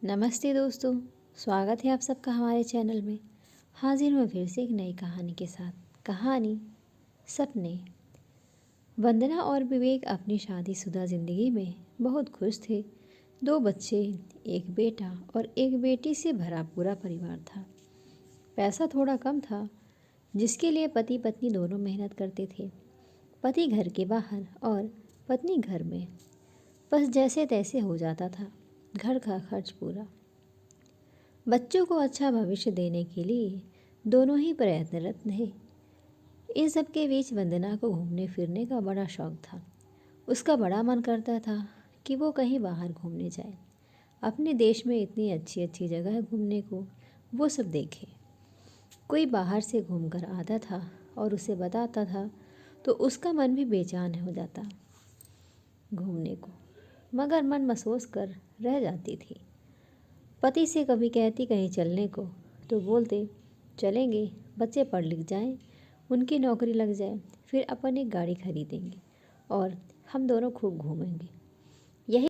नमस्ते दोस्तों, स्वागत है आप सबका हमारे चैनल में। हाजिर मैं फिर से एक नई कहानी के साथ। कहानी सपने। वंदना और विवेक अपनी शादीशुदा ज़िंदगी में बहुत खुश थे। 2 बच्चे, एक बेटा और एक बेटी से भरा पूरा परिवार था। पैसा थोड़ा कम था, जिसके लिए पति पत्नी दोनों मेहनत करते थे। पति घर के बाहर और पत्नी घर में। बस जैसे तैसे हो जाता था घर का खर्च पूरा। बच्चों को अच्छा भविष्य देने के लिए दोनों ही प्रयत्नरत थे। इन सब के बीच वंदना को घूमने फिरने का बड़ा शौक था। उसका बड़ा मन करता था कि वो कहीं बाहर घूमने जाए। अपने देश में इतनी अच्छी अच्छी जगह है घूमने को, वो सब देखे। कोई बाहर से घूम कर आता था और उसे बताता था तो उसका मन भी बेचैन हो जाता घूमने को, मगर मन महसूस कर रह जाती थी। पति से कभी कहती कहीं चलने को तो बोलते चलेंगे, बच्चे पढ़ लिख जाएं, उनकी नौकरी लग जाए, फिर अपन एक गाड़ी खरीदेंगे और हम दोनों खूब घूमेंगे। यही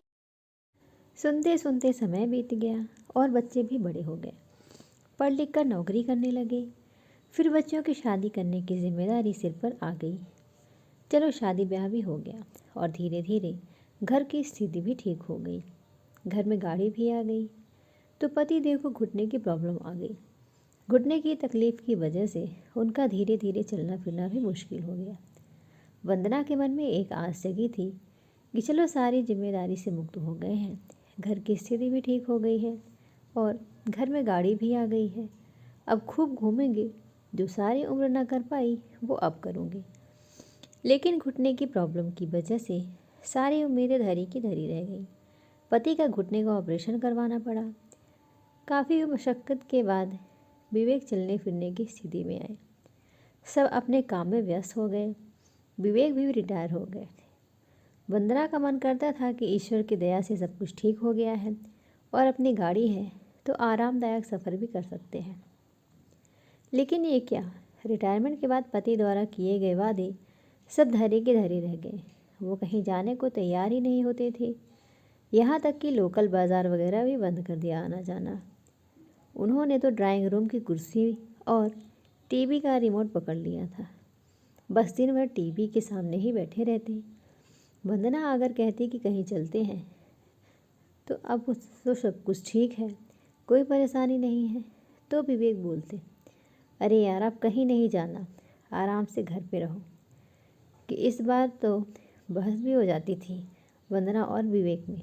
सुनते सुनते समय बीत गया और बच्चे भी बड़े हो गए, पढ़ लिख कर नौकरी करने लगे। फिर बच्चों की शादी करने की जिम्मेदारी सिर पर आ गई। चलो शादी ब्याह भी हो गया और धीरे धीरे घर की स्थिति भी ठीक हो गई। घर में गाड़ी भी आ गई तो पति देव को घुटने की प्रॉब्लम आ गई। घुटने की तकलीफ़ की वजह से उनका धीरे धीरे चलना फिरना भी मुश्किल हो गया। वंदना के मन में एक आस जगी थी कि चलो सारी जिम्मेदारी से मुक्त हो गए हैं, घर की स्थिति भी ठीक हो गई है और घर में गाड़ी भी आ गई है। अब खूब घूमेंगे, जो सारी उम्र ना कर पाई वो अब करूँगी। लेकिन घुटने की प्रॉब्लम की वजह से सारी उम्मीदें धरी की धरी रह गई। पति का घुटने का ऑपरेशन करवाना पड़ा। काफ़ी मशक्क़त के बाद विवेक चलने फिरने की स्थिति में आए। सब अपने काम में व्यस्त हो गए। विवेक भी रिटायर हो गए थे। वंदना का मन करता था कि ईश्वर की दया से सब कुछ ठीक हो गया है और अपनी गाड़ी है तो आरामदायक सफ़र भी कर सकते हैं। लेकिन ये क्या, रिटायरमेंट के बाद पति द्वारा किए गए वादे सब धरे के धरे रह गए। वो कहीं जाने को तैयार ही नहीं होते थे। यहाँ तक कि लोकल बाज़ार वगैरह भी बंद कर दिया आना जाना। उन्होंने तो ड्राइंग रूम की कुर्सी और टीवी का रिमोट पकड़ लिया था। बस दिन भर टीवी के सामने ही बैठे रहते। वंदना अगर कहती कि कहीं चलते हैं तो अब तो सब कुछ ठीक है, कोई परेशानी नहीं है, तो विवेक बोलते अरे यार अब कहीं नहीं जाना, आराम से घर पे रहो। कि इस बार तो बहस भी हो जाती थी वंदना और विवेक में।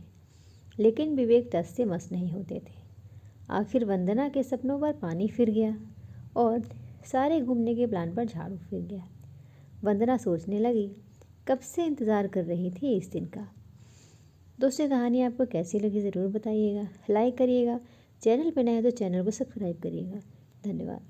लेकिन विवेक टस से मस नहीं होते थे। आखिर वंदना के सपनों पर पानी फिर गया और सारे घूमने के प्लान पर झाड़ू फिर गया। वंदना सोचने लगी, कब से इंतज़ार कर रही थी इस दिन का। दोस्तों, कहानी आपको कैसी लगी ज़रूर बताइएगा। लाइक करिएगा, चैनल पर नए हैं तो चैनल को सब्सक्राइब करिएगा। धन्यवाद।